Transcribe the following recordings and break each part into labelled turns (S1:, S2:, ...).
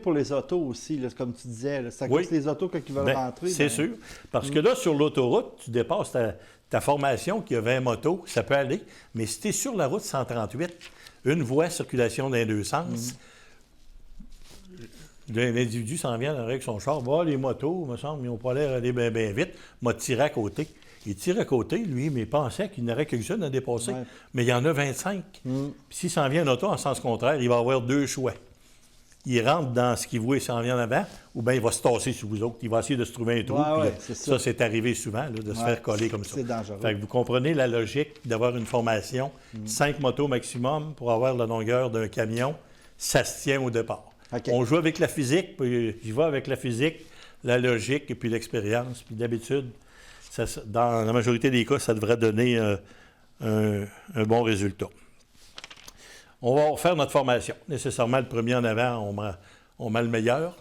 S1: pour les autos aussi, là, comme tu disais. Là. Ça coûte les autos quand ils veulent rentrer.
S2: C'est sûr. Parce que là, sur l'autoroute, tu dépasses ta formation qui a 20 motos, ça peut aller. Mais si tu es sur la route 138, une voie, circulation dans les deux sens, l'individu s'en vient avec son char. Les motos, il me semble, ils n'ont pas l'air d'aller bien vite. M'a tiré à côté. Il tire à côté, lui, mais il pensait qu'il n'aurait quelques-unes à dépasser. Ouais. Mais il y en a 25. Puis s'il s'en vient en auto en sens contraire, il va avoir deux choix. Il rentre dans ce qu'il voit et s'en vient en avant, ou bien il va se tasser sur vous autres. Il va essayer de se trouver un trou. Ça, c'est arrivé souvent, là, de se faire coller comme ça.
S1: C'est dangereux.
S2: Fait que vous comprenez la logique d'avoir une formation, 5 motos maximum pour avoir la longueur d'un camion. Ça se tient au départ. Okay. On joue avec la physique, puis j'y vais avec la physique, la logique et puis l'expérience. Puis d'habitude, dans la majorité des cas, ça devrait donner un bon résultat. On va faire notre formation. Nécessairement, le premier en avant, on met le meilleur.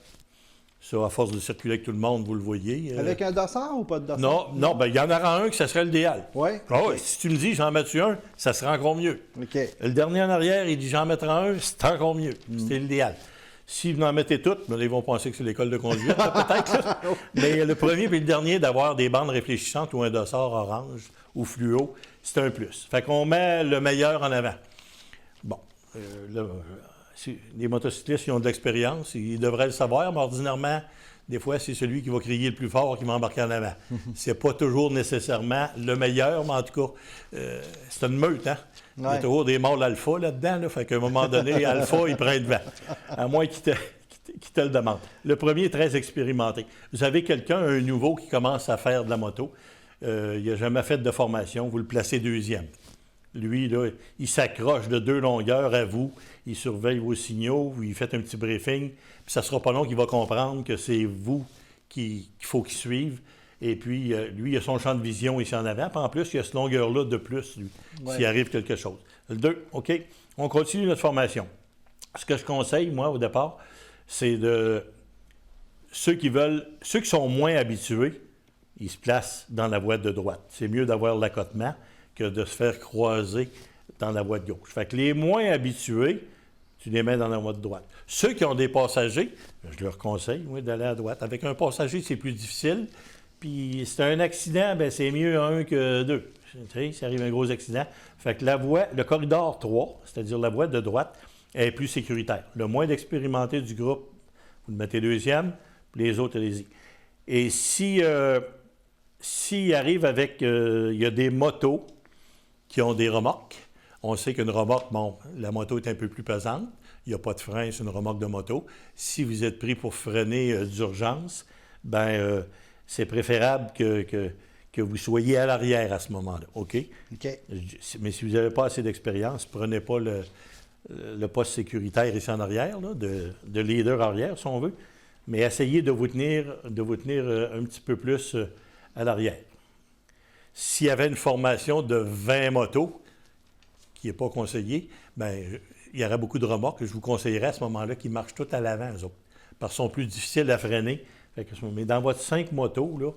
S2: Ça, à force de circuler avec tout le monde, vous le voyez.
S1: Avec un dossard ou pas de dossard?
S2: Non, bien, il y en aura un que ça serait l'idéal.
S1: Oui?
S2: Okay. Si tu me dis, j'en mets-tu un, ça sera encore mieux.
S1: Okay.
S2: Le dernier en arrière, il dit, j'en mettrai un, c'est encore mieux. C'est l'idéal. Si vous en mettez toutes, ils vont penser que c'est l'école de conduite, peut-être. Mais le premier et le dernier, d'avoir des bandes réfléchissantes ou un dossard orange ou fluo, c'est un plus. Fait qu'on met le meilleur en avant. Bon, les motocyclistes, ils ont de l'expérience, ils devraient le savoir, mais ordinairement, des fois, c'est celui qui va crier le plus fort qui va embarquer en avant. C'est pas toujours nécessairement le meilleur, mais en tout cas, c'est une meute, hein? Il y a toujours des mâles alpha là-dedans, là, fait qu'à un moment donné, alpha, il prend devant, à moins qu'il te le demande. Le premier est très expérimenté. Vous avez quelqu'un, un nouveau, qui commence à faire de la moto, il n'a jamais fait de formation, vous le placez deuxième. Lui, là, il s'accroche de 2 longueurs à vous, il surveille vos signaux, vous lui faites un petit briefing, puis ça ne sera pas long qu'il va comprendre que c'est vous qu'il faut qu'il suive. Et puis, lui, il a son champ de vision ici en avant, puis en plus, il a cette longueur-là de plus, lui, s'il arrive quelque chose. Le 2, OK, on continue notre formation. Ce que je conseille, moi, au départ, c'est de... Ceux qui sont moins habitués, ils se placent dans la voie de droite. C'est mieux d'avoir l'accotement que de se faire croiser dans la voie de gauche. Fait que les moins habitués, tu les mets dans la voie de droite. Ceux qui ont des passagers, je leur conseille, oui, d'aller à droite. Avec un passager, c'est plus difficile. Puis, si c'est un accident, bien, c'est mieux un que deux. Tu sais, s'il arrive un gros accident. Fait que le corridor 3, c'est-à-dire la voie de droite, est plus sécuritaire. Le moins d'expérimenté du groupe, vous le mettez deuxième, puis les autres, allez-y. Et s'il arrive avec... il y a des motos qui ont des remorques. On sait qu'une remorque, bon, la moto est un peu plus pesante. Il n'y a pas de frein sur une remorque de moto. Si vous êtes pris pour freiner d'urgence, bien, c'est préférable que vous soyez à l'arrière à ce moment-là. OK? Mais si vous n'avez pas assez d'expérience, prenez pas le poste sécuritaire ici en arrière, là, de leader arrière, si on veut, mais essayez de vous tenir un petit peu plus à l'arrière. S'il y avait une formation de 20 motos, qui n'est pas conseillée, bien, il y aurait beaucoup de remorques. Je vous conseillerais à ce moment-là qu'ils marchent tout à l'avant, eux autres, parce qu'ils sont plus difficiles à freiner. Mais dans votre 5 motos, là,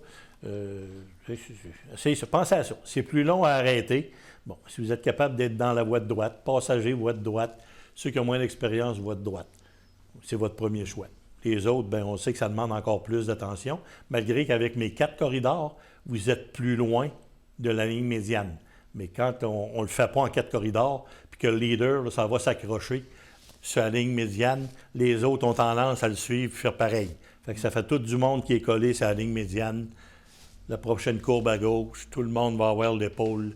S2: pensez à ça. C'est plus long à arrêter. Bon, si vous êtes capable d'être dans la voie de droite, passager, voie de droite, ceux qui ont moins d'expérience, voie de droite. C'est votre premier choix. Les autres, bien, on sait que ça demande encore plus d'attention, malgré qu'avec mes 4 corridors, vous êtes plus loin de la ligne médiane. Mais quand on ne le fait pas en 4 corridors, puis que le leader, là, ça va s'accrocher sur la ligne médiane, les autres ont tendance à le suivre et faire pareil. Fait que ça fait tout du monde qui est collé sur la ligne médiane. La prochaine courbe à gauche, tout le monde va avoir l'épaule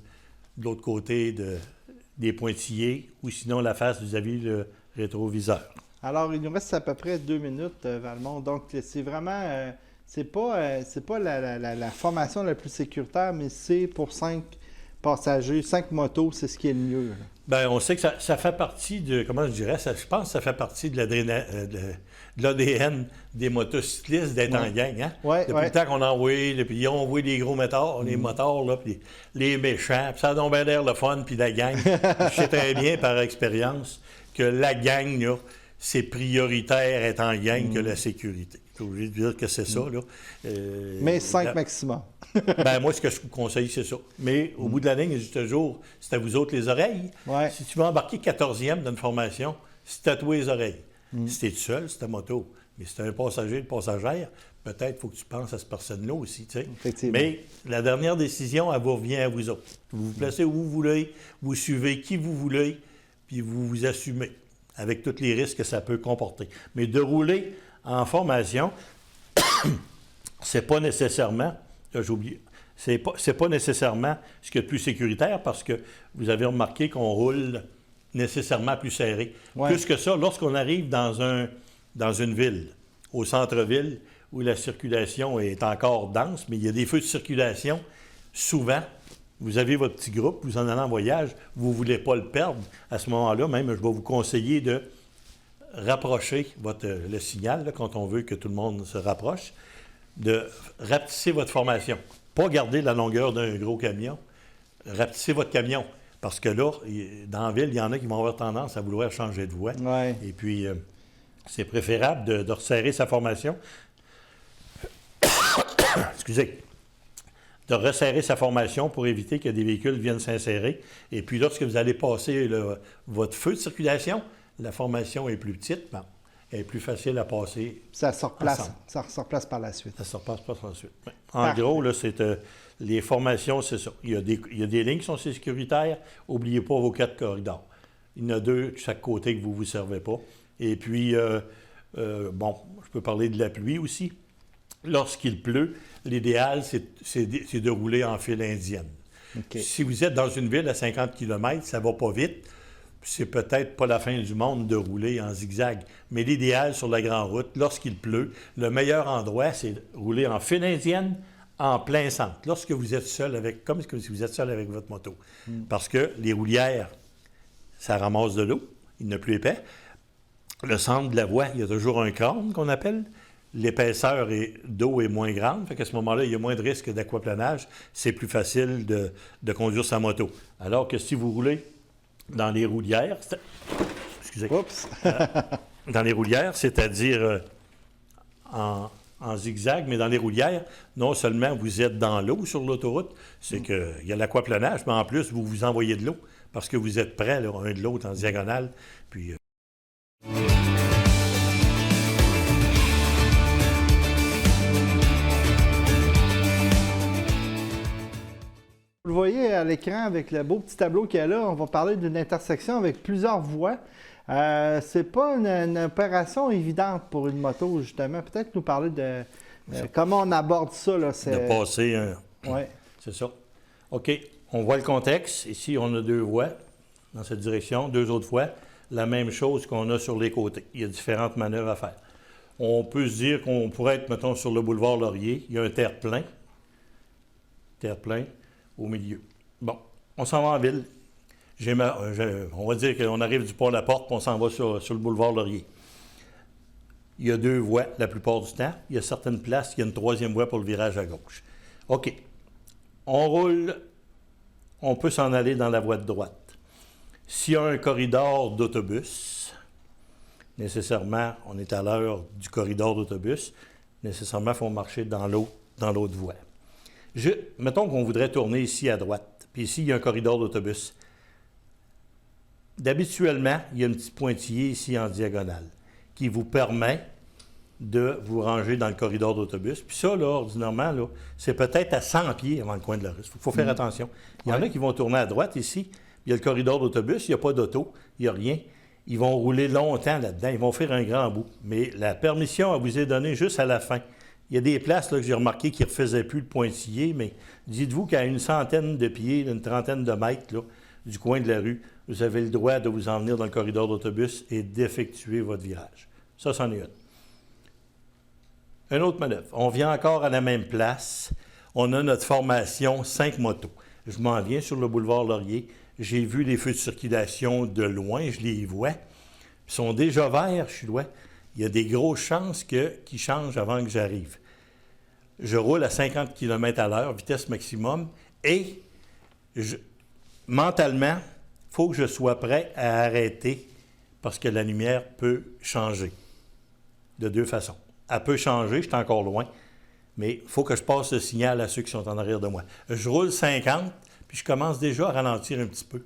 S2: de l'autre côté des pointillés, ou sinon la face vis-à-vis le rétroviseur.
S1: Alors, il nous reste à peu près 2 minutes, Valmont. Donc, c'est vraiment... c'est pas la formation la plus sécuritaire, mais c'est pour 5 passagers, 5 motos, c'est ce qui est le mieux.
S2: Bien, on sait que ça fait partie de... Comment je dirais? Je pense que ça fait partie de l'ADN des motocyclistes d'être en gang. Hein? Depuis le temps qu'on a envoyé... Ils ont envoyé des gros motards, les motards, là, puis les méchants. Puis ça a donc bien l'air le fun, puis la gang. Je sais très bien, par expérience, que la gang, là, c'est prioritaire être en gang que la sécurité. Je suis obligé de dire que c'est ça, là.
S1: Mais 5 maximum.
S2: Ben moi, ce que je vous conseille, c'est ça. Mais au bout de la ligne, je dis toujours, c'est à vous autres les oreilles. Si tu veux embarquer 14e dans une formation, c'est à toi les oreilles. Si tu es tout seul, c'est ta moto. Mais si tu as un passager, une passagère, peut-être faut que tu penses à cette personne-là aussi, tu sais.
S1: Effectivement.
S2: Mais la dernière décision, elle vous revient à vous autres. Vous vous placez où vous voulez, vous suivez qui vous voulez, puis vous vous assumez avec tous les risques que ça peut comporter. Mais de rouler en formation, c'est pas nécessairement, là, j'ai oublié, c'est pas nécessairement ce qu'il y a de plus sécuritaire parce que vous avez remarqué qu'on roule nécessairement plus serré.
S1: Ouais.
S2: Plus que ça, lorsqu'on arrive dans une ville, au centre-ville, où la circulation est encore dense, mais il y a des feux de circulation, souvent, vous avez votre petit groupe, vous en allez en voyage, vous ne voulez pas le perdre. À ce moment-là, même, je vais vous conseiller de rapprocher le signal, là, quand on veut que tout le monde se rapproche, de rapetisser votre formation. Pas garder la longueur d'un gros camion, rapetisser votre camion. Parce que là, dans la ville, il y en a qui vont avoir tendance à vouloir changer de voie.
S1: Ouais.
S2: Et puis, c'est préférable de resserrer sa formation. Excusez. De resserrer sa formation pour éviter que des véhicules viennent s'insérer. Et puis, lorsque vous allez passer votre feu de circulation, la formation est plus petite, bon, elle est plus facile à passer.
S1: Ça se replace.
S2: Ensemble.
S1: Ça se replace par la suite.
S2: Ça se repasse pas ensuite. En gros, là, c'est les formations, c'est ça. Il y a des lignes qui sont sécuritaires. N'oubliez pas vos 4 corridors. Il y en a 2 de chaque côté que vous ne vous servez pas. Et puis, bon, je peux parler de la pluie aussi. Lorsqu'il pleut, l'idéal, c'est de rouler en file indienne.
S1: Okay.
S2: Si vous êtes dans une ville à 50 km, ça ne va pas vite. C'est peut-être pas la fin du monde de rouler en zigzag. Mais l'idéal sur la grande route, lorsqu'il pleut, le meilleur endroit, c'est de rouler en file indienne en plein centre. Lorsque vous êtes seul comme si vous êtes seul avec votre moto. Parce que les roulières, ça ramasse de l'eau, il n'est plus épais. Le centre de la voie, il y a toujours un crâne qu'on appelle. L'épaisseur d'eau est moins grande. Fait qu'à ce moment-là, il y a moins de risque d'aquaplanage. C'est plus facile de conduire sa moto. Alors que si vous roulez dans les roulières, dans les roulières, c'est-à-dire en zigzag, mais dans les roulières, non seulement vous êtes dans l'eau sur l'autoroute, c'est qu'il y a l'aquaplanage, mais en plus, vous vous envoyez de l'eau parce que vous êtes près l'un de l'autre en diagonale. Puis,
S1: Vous le voyez à l'écran avec le beau petit tableau qu'il y a là, on va parler d'une intersection avec plusieurs voies. C'est pas une opération évidente pour une moto, justement. Peut-être nous parler de comment on aborde ça. Là,
S2: de passer un...
S1: Ouais.
S2: C'est ça. OK. On voit le contexte. Ici, on a 2 voies dans cette direction, 2 autres voies. La même chose qu'on a sur les côtés. Il y a différentes manœuvres à faire. On peut se dire qu'on pourrait être, mettons, sur le boulevard Laurier. Il y a un terre-plein. Terre-plein au milieu. Bon, on s'en va en ville. On va dire qu'on arrive du pont-la-Porte et on s'en va sur le boulevard Laurier. Il y a 2 voies la plupart du temps. Il y a certaines places, il y a une 3e voie pour le virage à gauche. OK. On roule, on peut s'en aller dans la voie de droite. S'il y a un corridor d'autobus, nécessairement, on est à l'heure du corridor d'autobus, nécessairement, il faut marcher dans l'autre voie. Mettons qu'on voudrait tourner ici à droite, puis ici, il y a un corridor d'autobus. D'habituellement, il y a un petit pointillé ici en diagonale qui vous permet de vous ranger dans le corridor d'autobus. Puis ça, là, ordinairement, là, c'est peut-être à 100 pieds avant le coin de la rue. Il faut faire attention. Il y en a qui vont tourner à droite ici, il y a le corridor d'autobus, il n'y a pas d'auto, il n'y a rien. Ils vont rouler longtemps là-dedans, ils vont faire un grand bout. Mais la permission, elle vous est donnée juste à la fin. Il y a des places là, que j'ai remarqué qui ne refaisaient plus le pointillé, mais dites-vous qu'à une centaine de pieds, une trentaine de mètres là, du coin de la rue, vous avez le droit de vous en venir dans le corridor d'autobus et d'effectuer votre virage. Ça, c'en est une. Une autre manœuvre. On vient encore à la même place. On a notre formation 5 motos. Je m'en viens sur le boulevard Laurier. J'ai vu les feux de circulation de loin, je les vois. Ils sont déjà verts, je suis loin. Il y a des grosses chances qu'ils changent avant que j'arrive. Je roule à 50 km/h, vitesse maximum, et mentalement, il faut que je sois prêt à arrêter parce que la lumière peut changer de 2 façons. Elle peut changer, je suis encore loin, mais il faut que je passe le signal à ceux qui sont en arrière de moi. Je roule 50, puis je commence déjà à ralentir un petit peu.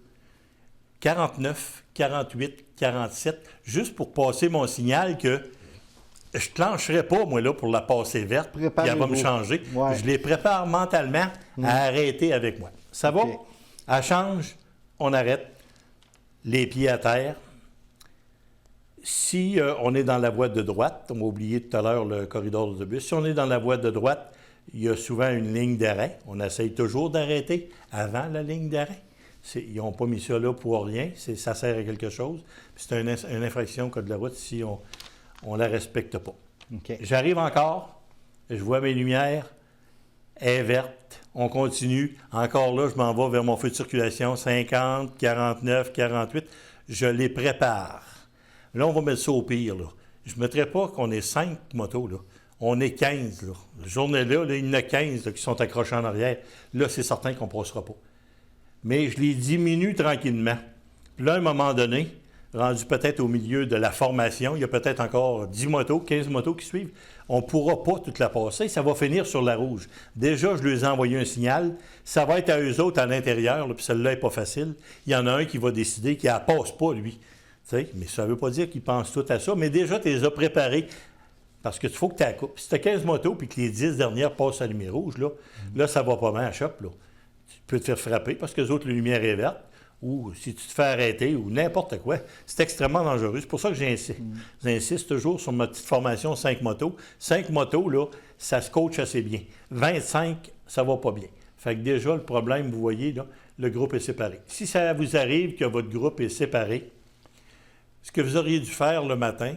S2: 49, 48, 47, juste pour passer mon signal que je ne clencherai pas, moi, là, pour la passer verte, puis elle va me changer.
S1: Ouais.
S2: Je les prépare mentalement à arrêter avec moi. Ça va?
S1: OK.
S2: Elle change, on arrête, les pieds à terre. Si on est dans la voie de droite, on a oublié tout à l'heure le corridor d'autobus, si on est dans la voie de droite, il y a souvent une ligne d'arrêt. On essaye toujours d'arrêter avant la ligne d'arrêt. Ils n'ont pas mis ça là pour rien. Ça sert à quelque chose. C'est une infraction code de la route si on ne la respecte pas.
S1: OK.
S2: J'arrive encore, je vois mes lumières, elle est verte, on continue. Encore là, je m'en vais vers mon feu de circulation, 50, 49, 48. Je les prépare. Là, on va mettre ça au pire. Là. Je ne mettrai pas qu'on est 5 motos. Là. On est 15. Là. La journée-là, là, il y en a 15 là, qui sont accrochés en arrière. Là, c'est certain qu'on ne passera pas. Mais je les diminue tranquillement. Puis là, à un moment donné, rendu peut-être au milieu de la formation, il y a peut-être encore 10 motos, 15 motos qui suivent. On ne pourra pas toute la passer. Ça va finir sur la rouge. Déjà, je leur ai envoyé un signal. Ça va être à eux autres à l'intérieur, là, puis celle-là n'est pas facile. Il y en a un qui va décider qu'il ne la passe pas, lui. T'sais, mais ça ne veut pas dire qu'ils pensent tout à ça. Mais déjà, tu les as préparés. Parce que il faut que tu la coupes. Si tu as 15 motos puis que les 10 dernières passent à la lumière rouge, là, ça va pas mal à chope. Là. Tu peux te faire frapper parce que les autres, la lumière est verte. Ou si tu te fais arrêter ou n'importe quoi. C'est extrêmement dangereux. C'est pour ça que j'insiste. J'insiste toujours sur ma petite formation 5 motos. 5 motos, là, ça se coach assez bien. 25, ça va pas bien. Fait que déjà, le problème, vous voyez, là, le groupe est séparé. Si ça vous arrive que votre groupe est séparé, ce que vous auriez dû faire le matin,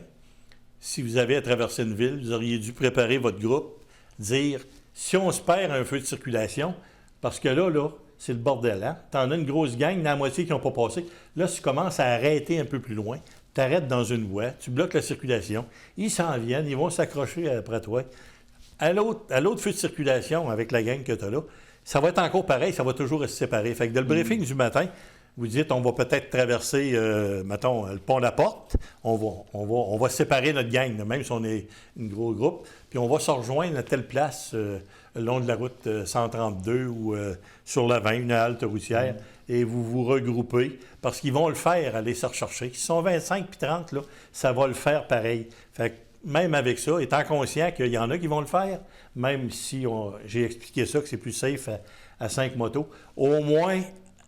S2: si vous avez à traverser une ville, vous auriez dû préparer votre groupe, dire, si on se perd à un feu de circulation, parce que là, c'est le bordel, hein? Tu en as une grosse gang, la moitié qui n'ont pas passé. Là, si tu commences à arrêter un peu plus loin, tu arrêtes dans une voie, tu bloques la circulation, ils s'en viennent, ils vont s'accrocher après toi. À l'autre feu de circulation, avec la gang que tu as là, ça va être encore pareil, ça va toujours rester séparé. Fait que dans le briefing du matin, vous dites, on va peut-être traverser, mettons, le pont La Porte. On va séparer notre gang, même si on est un gros groupe. Puis on va se rejoindre à telle place, le long de la route 132 ou sur la 20, une halte routière. Et vous vous regroupez, parce qu'ils vont le faire, aller se rechercher. S'ils sont 25 puis 30, là, ça va le faire pareil. Fait que même avec ça, étant conscient qu'il y en a qui vont le faire, même si j'ai expliqué ça, que c'est plus safe à 5 motos, au moins,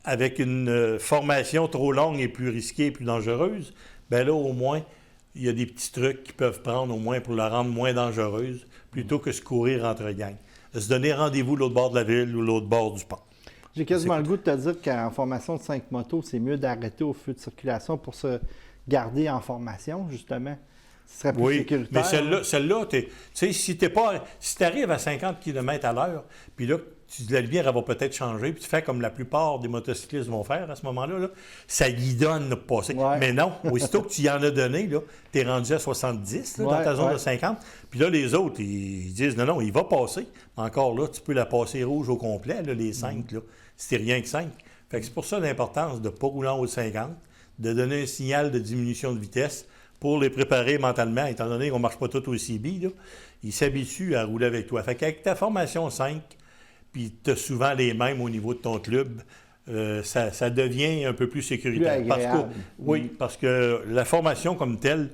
S2: avec une formation trop longue et plus risquée et plus dangereuse, bien là, au moins, il y a des petits trucs qu'ils peuvent prendre au moins pour la rendre moins dangereuse, plutôt que se courir entre gangs. Se donner rendez-vous l'autre bord de la ville ou l'autre bord du pont.
S1: J'ai quasiment le goût de te dire qu'en formation de 5 motos, c'est mieux d'arrêter au feu de circulation pour se garder en formation, justement. Ce serait plus sécuritaire.
S2: Mais celle-là, tu sais, si tu arrives à 50 km à l'heure, puis là, la lumière, elle va peut-être changer, puis tu fais comme la plupart des motocyclistes vont faire à ce moment-là, là, ça guidonne de passer.
S1: Ouais.
S2: Mais non, aussitôt que tu y en as donné, tu es rendu à 70 là, dans ta zone de 50. Puis là, les autres, ils disent non, il va passer. Encore là, tu peux la passer rouge au complet, là, les 5, là, si c'est rien que 5. Fait que c'est pour ça l'importance de ne pas rouler en haut de 50, de donner un signal de diminution de vitesse pour les préparer mentalement, étant donné qu'on ne marche pas tout au CB, là, ils s'habituent à rouler avec toi. Fait qu'avec ta formation 5, puis tu as souvent les mêmes au niveau de ton club, ça devient un peu plus sécuritaire. Parce que la formation comme telle,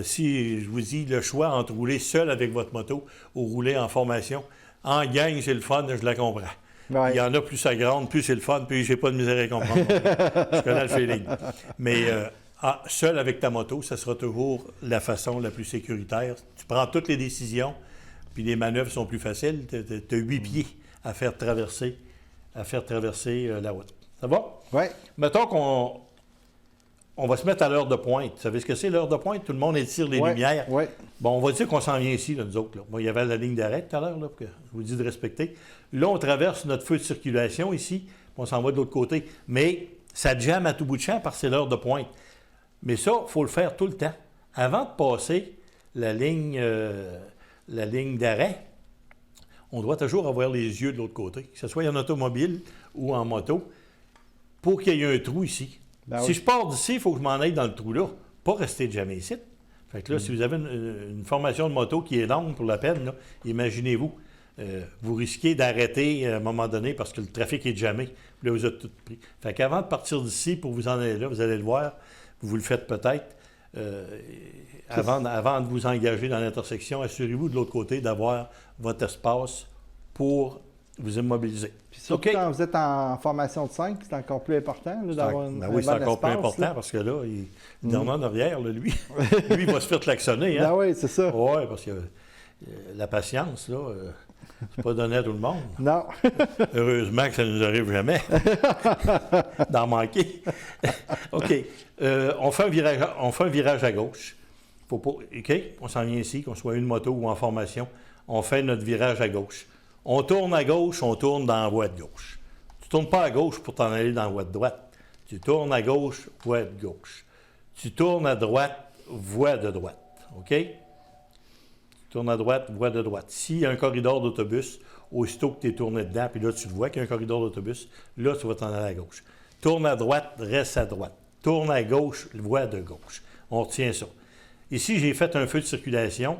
S2: si je vous dis le choix entre rouler seul avec votre moto ou rouler en formation, en gang, c'est le fun, je la comprends. Ouais. Il y en a plus ça grande, plus c'est le fun, puis j'ai pas de misère à comprendre. Je connais le feeling. Mais seul avec ta moto, ça sera toujours la façon la plus sécuritaire. Tu prends toutes les décisions, puis les manœuvres sont plus faciles. Tu as 8 pieds à faire traverser la route. Ça va?
S1: Oui.
S2: Mettons qu'on va se mettre à l'heure de pointe. Vous savez ce que c'est, l'heure de pointe? Tout le monde étire les lumières.
S1: Oui.
S2: Bon, on va dire qu'on s'en vient ici, là, nous autres. Là. Bon, il y avait la ligne d'arrêt tout à l'heure, là, que je vous dis de respecter. Là, on traverse notre feu de circulation ici, puis on s'en va de l'autre côté. Mais ça jamme à tout bout de champ parce que c'est l'heure de pointe. Mais ça, il faut le faire tout le temps. Avant de passer la ligne d'arrêt, on doit toujours avoir les yeux de l'autre côté, que ce soit en automobile ou en moto, pour qu'il y ait un trou ici. Ben si je pars d'ici, il faut que je m'en aille dans le trou-là, pas rester jamais ici. Fait que là, si vous avez une formation de moto qui est longue pour la peine, là, imaginez-vous, vous risquez d'arrêter à un moment donné parce que le trafic est jammé. Puis là, vous êtes tout pris. Fait qu'avant de partir d'ici pour vous en aller là, vous allez le voir, vous le faites peut-être, avant de vous engager dans l'intersection, assurez-vous de l'autre côté d'avoir votre espace pour vous immobiliser.
S1: Puis surtout quand vous êtes en formation de 5, c'est encore plus important là, d'avoir
S2: Ben oui, c'est encore plus important parce que là, il dormait en arrière, là, lui. Lui, il va se faire klaxonner. Hein?
S1: Ben oui, c'est ça.
S2: Oui, parce que la patience, là, c'est pas donné à tout le monde.
S1: Non.
S2: Heureusement que ça ne nous arrive jamais d'en manquer. OK. On fait un virage à gauche. Faut pas, OK? On s'en vient ici, qu'on soit une moto ou en formation. On fait notre virage à gauche. On tourne à gauche, on tourne dans la voie de gauche. Tu ne tournes pas à gauche pour t'en aller dans la voie de droite. Tu tournes à gauche, voie de gauche. Tu tournes à droite, voie de droite. OK? Tu tournes à droite, voie de droite. S'il y a un corridor d'autobus, aussitôt que tu es tourné dedans, puis là, tu le vois qu'il y a un corridor d'autobus, là, tu vas t'en aller à gauche. Tourne à droite, reste à droite. Tourne à gauche, voie de gauche. On retient ça. Ici, j'ai fait un feu de circulation.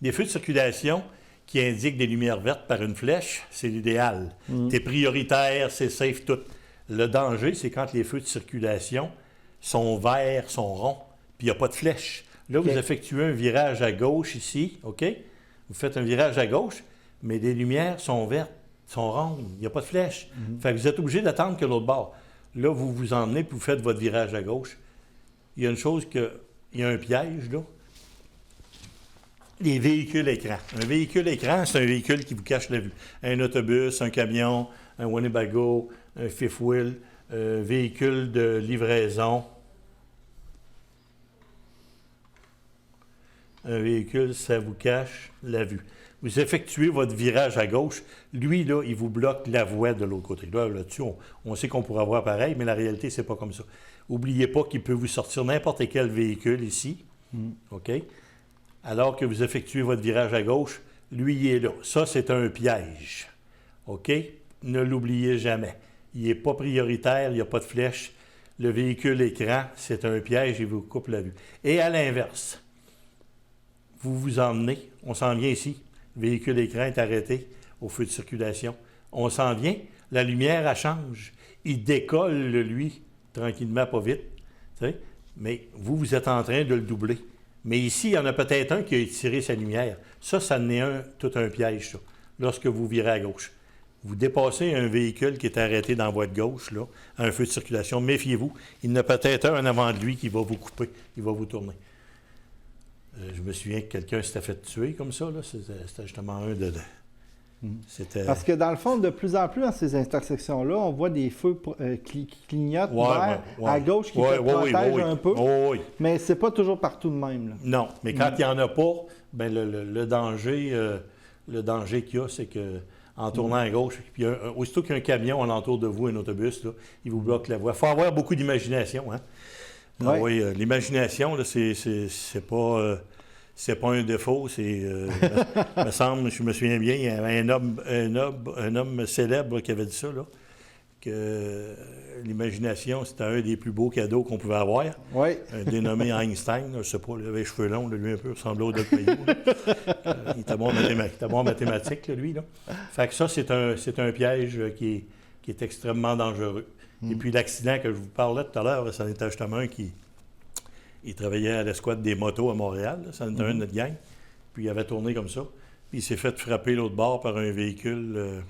S2: Des feux de circulation qui indiquent des lumières vertes par une flèche, c'est l'idéal. T'es prioritaire, c'est safe, tout. Le danger, c'est quand les feux de circulation sont verts, sont ronds, puis il n'y a pas de flèche. Là, vous effectuez un virage à gauche ici, OK? Vous faites un virage à gauche, mais les lumières sont vertes, sont rondes, il n'y a pas de flèche. Fait que vous êtes obligé d'attendre que l'autre bord. Là, vous vous emmenez, puis vous faites votre virage à gauche. Il y a une chose il y a un piège, là. Les véhicules écrans. Un véhicule écran, c'est un véhicule qui vous cache la vue. Un autobus, un camion, un Winnebago, un fifth wheel, un véhicule de livraison. Un véhicule, ça vous cache la vue. Vous effectuez votre virage à gauche. Lui, là, il vous bloque la voie de l'autre côté. Là-dessus, on sait qu'on pourra voir pareil, mais la réalité, c'est pas comme ça. N'oubliez pas qu'il peut vous sortir n'importe quel véhicule ici. OK? Alors que vous effectuez votre virage à gauche, lui, il est là. Ça, c'est un piège. OK? Ne l'oubliez jamais. Il n'est pas prioritaire, il n'y a pas de flèche. Le véhicule écran, c'est un piège, il vous coupe la vue. Et à l'inverse, vous vous emmenez, on s'en vient ici, le véhicule écran est arrêté au feu de circulation. On s'en vient, la lumière, elle change. Il décolle, lui, tranquillement, pas vite. Mais vous êtes en train de le doubler. Mais ici, il y en a peut-être un qui a étiré sa lumière. Ça en est tout un piège, ça, lorsque vous virez à gauche. Vous dépassez un véhicule qui est arrêté dans la voie de gauche, là, à un feu de circulation. Méfiez-vous, il y en a peut-être un avant de lui qui va vous couper, il va vous tourner. Je me souviens que quelqu'un s'était fait tuer comme ça, là. C'était justement un de... C'était...
S1: Parce que dans le fond, de plus en plus dans ces intersections-là, on voit des feux qui clignotent verts à gauche qui protègent un peu. Mais c'est pas toujours partout de même. Là.
S2: Non, mais quand il n'y en a pas, ben le danger qu'il y a, c'est que en tournant à gauche, puis aussitôt qu'il y a un camion alentour de vous, un autobus, là, il vous bloque la voie. Il faut avoir beaucoup d'imagination. Hein? Oui, l'imagination, là, c'est pas un défaut, me semble, je me souviens bien, il y avait un homme célèbre qui avait dit ça, là, que l'imagination, c'était un des plus beaux cadeaux qu'on pouvait avoir.
S1: Oui.
S2: Un dénommé Einstein, je ne sais pas, il avait les cheveux longs, là, lui un peu ressemblait au Dr. Payot. Il était bon en mathématiques, là, lui. Là. Fait que ça, c'est un piège qui est extrêmement dangereux. Et puis l'accident que je vous parlais tout à l'heure, c'en était justement un qui... Il travaillait à l'escouade des motos à Montréal, là, ça en était un de notre gang. Puis il avait tourné comme ça. Puis il s'est fait frapper l'autre bord par un véhicule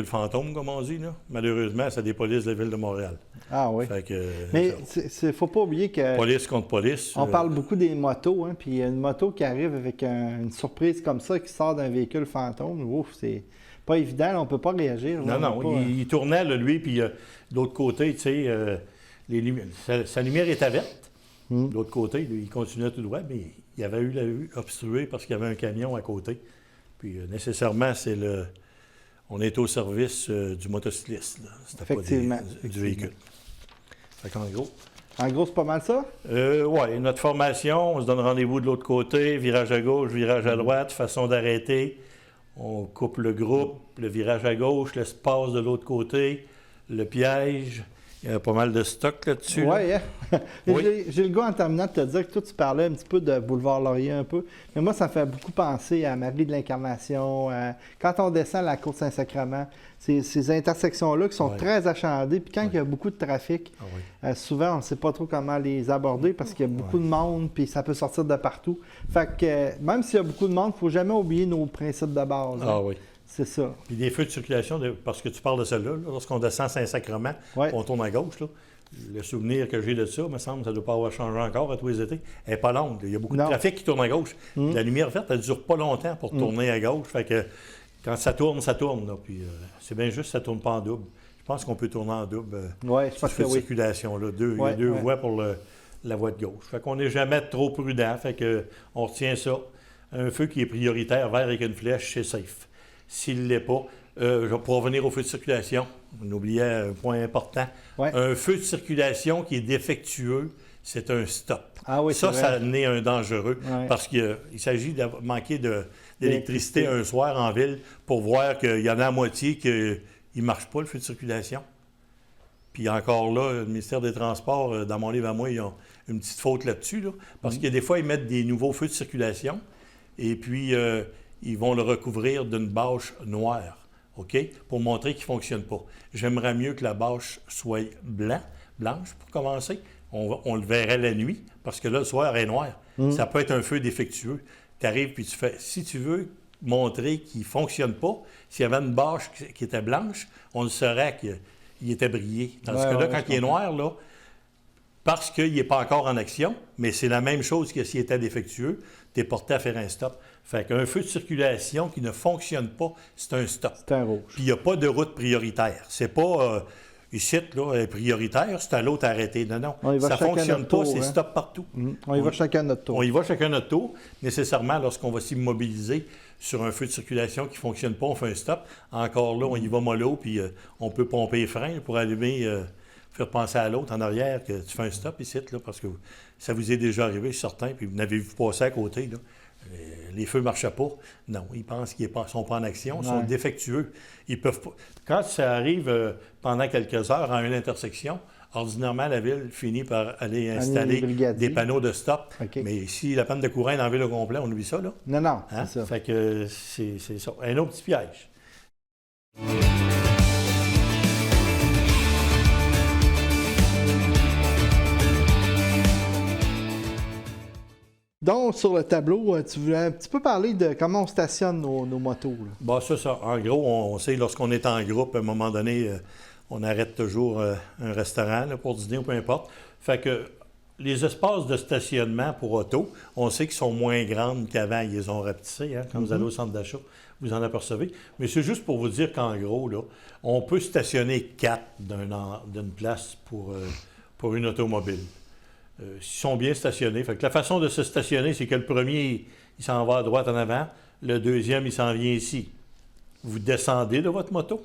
S2: fantôme, comme on dit. Là. Malheureusement, c'est des polices de la ville de Montréal.
S1: Ah oui.
S2: Fait que,
S1: mais il ne faut pas oublier que...
S2: Police contre police.
S1: On parle beaucoup des motos, hein, puis il y a une moto qui arrive avec une surprise comme ça, qui sort d'un véhicule fantôme. Ouf, c'est pas évident, là, on ne peut pas réagir.
S2: Là, non, il tournait, là, lui, puis de l'autre côté, tu sais, sa lumière était verte. De l'autre côté, lui, il continuait tout droit, mais il avait eu la vue obstruée parce qu'il y avait un camion à côté. Puis nécessairement, on est au service du motocycliste. C'était
S1: effectivement,
S2: pas du véhicule. Fait qu'en gros...
S1: En gros, c'est pas mal ça?
S2: Oui, notre formation, on se donne rendez-vous de l'autre côté, virage à gauche, virage à droite, façon d'arrêter. On coupe le groupe, le virage à gauche, l'espace de l'autre côté, le piège. Il y a pas mal de stock là-dessus.
S1: Oui,
S2: là.
S1: hein?
S2: Oui.
S1: J'ai le goût en terminant de te dire que toi, tu parlais un petit peu de Boulevard Laurier un peu. Mais moi, ça me fait beaucoup penser à Marie de l'Incarnation. Quand on descend la Côte Saint-Sacrement, ces intersections-là qui sont
S2: Ouais.
S1: très achalandées. Puis quand il y a beaucoup de trafic,
S2: Ah oui.
S1: souvent, on ne sait pas trop comment les aborder parce qu'il y a beaucoup de monde, puis ça peut sortir de partout. Fait que même s'il y a beaucoup de monde, il ne faut jamais oublier nos principes de base.
S2: Ah
S1: hein.
S2: oui.
S1: C'est ça.
S2: Puis des feux de circulation, parce que tu parles de celle-là, là, lorsqu'on descend Saint-Sacrement,
S1: Ouais.
S2: on tourne à gauche, là, le souvenir que j'ai de ça, me semble, ça ne doit pas avoir changé encore à tous les étés. Elle n'est pas longue. Il y a beaucoup de
S1: Non.
S2: trafic qui tourne à gauche. La lumière verte, elle ne dure pas longtemps pour tourner à gauche. Fait que quand ça tourne, ça tourne. Là. Puis c'est bien juste, ça ne tourne pas en double. Je pense qu'on peut tourner en double
S1: Oui, je
S2: sur
S1: pense
S2: ce
S1: que
S2: feu de
S1: oui.
S2: circulation. Là. Il y
S1: Ouais,
S2: a deux
S1: ouais.
S2: voies pour la voie de gauche. Fait qu'on n'est jamais trop prudent. Fait que on retient ça. Un feu qui est prioritaire, vert avec une flèche, c'est safe. S'il ne l'est pas, pour revenir au feu de circulation, on oubliait un point important.
S1: Ouais.
S2: Un feu de circulation qui est défectueux, c'est un stop.
S1: Ah oui,
S2: ça,
S1: c'est
S2: ça
S1: vrai.
S2: naît un dangereux
S1: Ouais.
S2: parce qu'il s'agit de manquer d'électricité un soir en ville pour voir qu'il y en a à moitié qui ne marche pas, le feu de circulation. Puis encore là, le ministère des Transports, dans mon livre à moi, ils ont une petite faute là-dessus, là, parce que des fois, ils mettent des nouveaux feux de circulation et puis ils vont le recouvrir d'une bâche noire, OK, pour montrer qu'il ne fonctionne pas. J'aimerais mieux que la bâche soit blanche pour commencer. On le verrait la nuit, parce que là, le soir, elle est noire. Ça peut être un feu défectueux. Tu arrives puis tu fais, si tu veux montrer qu'il ne fonctionne pas, s'il y avait une bâche qui était blanche, on le saurait qu'il était brillé. Tandis que là, quand il est noir, là, parce qu'il n'est pas encore en action, mais c'est la même chose que s'il était défectueux, tu es porté à faire un stop. Fait qu'un feu de circulation qui ne fonctionne pas, c'est un stop.
S1: C'est un rouge.
S2: Puis il n'y a pas de route prioritaire. C'est pas ici, là, elle est prioritaire, c'est à l'autre arrêté. Non, non.
S1: On y va
S2: Ça ne
S1: chacun
S2: fonctionne
S1: notre
S2: pas,
S1: tour,
S2: c'est
S1: hein.
S2: stop partout.
S1: On y va chacun notre tour.
S2: On y va chacun notre tour. Nécessairement, lorsqu'on va s'immobiliser sur un feu de circulation qui ne fonctionne pas, on fait un stop. Encore là, on y va mollo, puis on peut pomper les freins pour allumer, faire penser à l'autre en arrière que tu fais un stop ici, là, parce que ça vous est déjà arrivé, je suis certain, puis vous n'avez vu passer à côté, là. Les feux ne marchaient pas. Non, ils pensent qu'ils ne sont pas en action, ils sont défectueux. Ils peuvent pas. Quand ça arrive pendant quelques heures à une intersection, ordinairement, la ville finit par aller installer des panneaux de stop.
S1: OK.
S2: Mais si la panne de courant est dans la ville au complet, on oublie ça, là.
S1: Non, non,
S2: Hein?
S1: c'est ça.
S2: Fait que c'est ça. Un autre petit piège.
S1: Donc, sur le tableau, tu voulais un petit peu parler de comment on stationne nos motos. Là.
S2: Bon, ça. En gros, on sait, lorsqu'on est en groupe, à un moment donné, on arrête toujours un restaurant là, pour dîner ou peu importe. Fait que les espaces de stationnement pour auto, on sait qu'ils sont moins grands qu'avant. Ils les ont rapetissés, hein, quand vous allez au centre d'achat, vous en apercevez. Mais c'est juste pour vous dire qu'en gros, là, on peut stationner 4 d'une place pour une automobile. Ils sont bien stationnés. Fait que la façon de se stationner, c'est que le premier, il s'en va à droite en avant. Le deuxième, il s'en vient ici. Vous descendez de votre moto.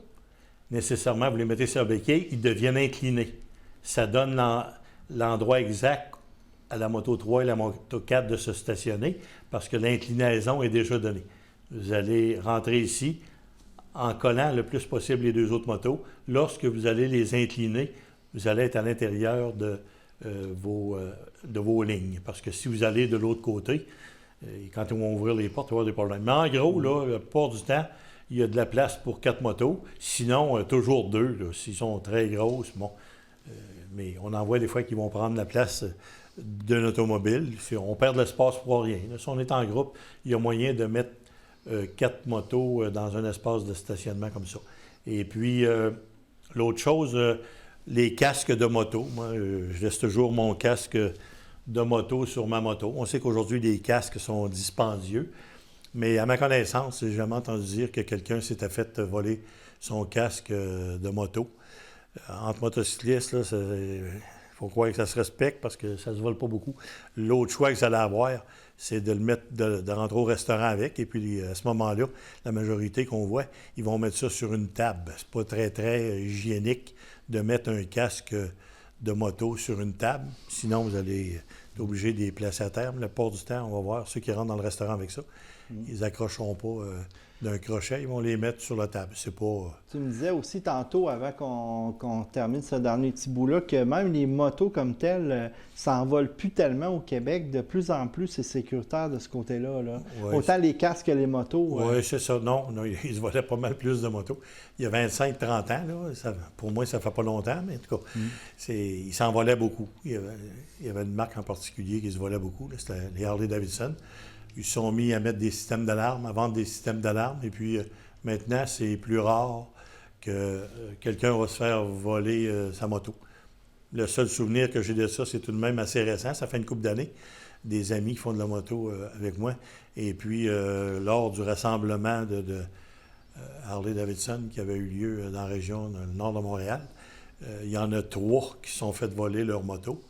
S2: Nécessairement, vous les mettez sur la béquille, ils deviennent inclinés. Ça donne l'endroit exact à la moto 3 et la moto 4 de se stationner parce que l'inclinaison est déjà donnée. Vous allez rentrer ici en collant le plus possible les deux autres motos. Lorsque vous allez les incliner, vous allez être à l'intérieur de vos lignes. Parce que si vous allez de l'autre côté, quand ils vont ouvrir les portes, il va y avoir des problèmes. Mais en gros, là, la plupart du temps, il y a de la place pour 4 motos. Sinon, toujours 2, là, s'ils sont très grosses. Bon. Mais on en voit des fois qui vont prendre la place d'un automobile. On perd de l'espace pour rien. Là, si on est en groupe, il y a moyen de mettre 4 motos dans un espace de stationnement comme ça. Et puis, l'autre chose, les casques de moto. Moi, je laisse toujours mon casque de moto sur ma moto. On sait qu'aujourd'hui, les casques sont dispendieux. Mais à ma connaissance, j'ai jamais entendu dire que quelqu'un s'était fait voler son casque de moto. Entre motocyclistes, il faut croire que ça se respecte parce que ça ne se vole pas beaucoup. L'autre choix que vous allez avoir, c'est de le mettre, de rentrer au restaurant avec. Et puis, à ce moment-là, la majorité qu'on voit, ils vont mettre ça sur une table. C'est pas très, très hygiénique de mettre un casque de moto sur une table. Sinon, vous allez Tu es obligé de les placer à terre. Mais la plupart du temps, on va voir ceux qui rentrent dans le restaurant avec ça. Ils accrocheront pas d'un crochet, ils vont les mettre sur la table. C'est pas...
S1: Tu me disais aussi tantôt, avant qu'on termine ce dernier petit bout-là, que même les motos comme telles s'envolent plus tellement au Québec. De plus en plus, c'est sécuritaire de ce côté-là. Là.
S2: Ouais,
S1: Autant les casques que les motos.
S2: Oui, c'est ça. Non, ils se volaient pas mal plus de motos. Il y a 25-30 ans, là, pour moi, ça fait pas longtemps, mais en tout cas, ils s'envolaient beaucoup. Il y avait une marque en particulier qui se volait beaucoup, c'était les Harley-Davidson. Ils se sont mis à mettre des systèmes d'alarme, à vendre des systèmes d'alarme. Et puis maintenant, c'est plus rare que quelqu'un va se faire voler sa moto. Le seul souvenir que j'ai de ça, c'est tout de même assez récent. Ça fait une couple d'années. Des amis qui font de la moto avec moi. Et puis, lors du rassemblement de Harley-Davidson qui avait eu lieu dans la région, dans le nord de Montréal, il y en a 3 qui se sont fait voler leur moto.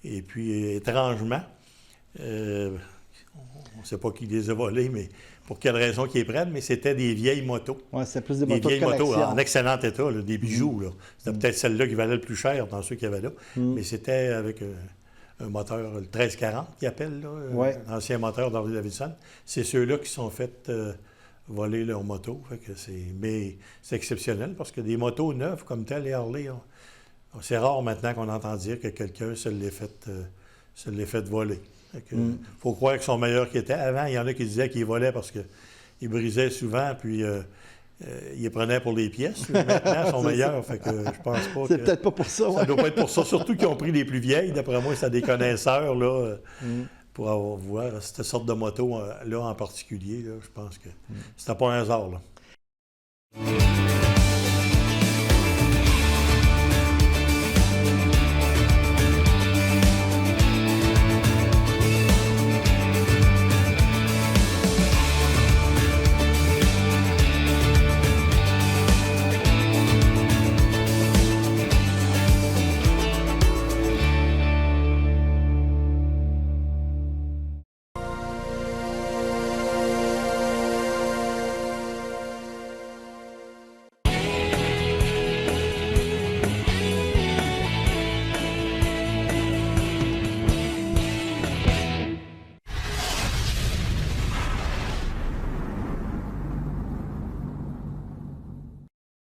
S2: Et puis, étrangement, on ne sait pas qui les a volés, mais pour quelle raison qu'ils les prennent, mais c'était des vieilles motos.
S1: Oui, c'est plus des
S2: motos
S1: de collection.
S2: Motos en excellent état, là, des bijoux. C'était peut-être celle-là qui valait le plus cher dans ceux qu'il y avait là, mais c'était avec un moteur, le 1340 qu'ils appellent, l'ancien moteur d'Harley-Davidson. C'est ceux-là qui sont fait voler leur moto. Mais c'est exceptionnel parce que des motos neuves comme telles, les Harley, c'est rare maintenant qu'on entend dire que quelqu'un se l'ait fait voler. Il faut croire qu'ils sont meilleurs qu'ils étaient. Avant, il y en a qui disaient qu'ils volaient parce qu'ils brisaient souvent, puis ils les prenaient pour les pièces. Maintenant, ils sont meilleurs. Fait que je pense pas
S1: c'est peut-être pas pour ça.
S2: Ça doit pas être pour ça. Surtout qu'ils ont pris les plus vieilles. D'après moi, c'est des connaisseurs là, pour voir cette sorte de moto là en particulier. Là, je pense que c'était pas un hasard. Là.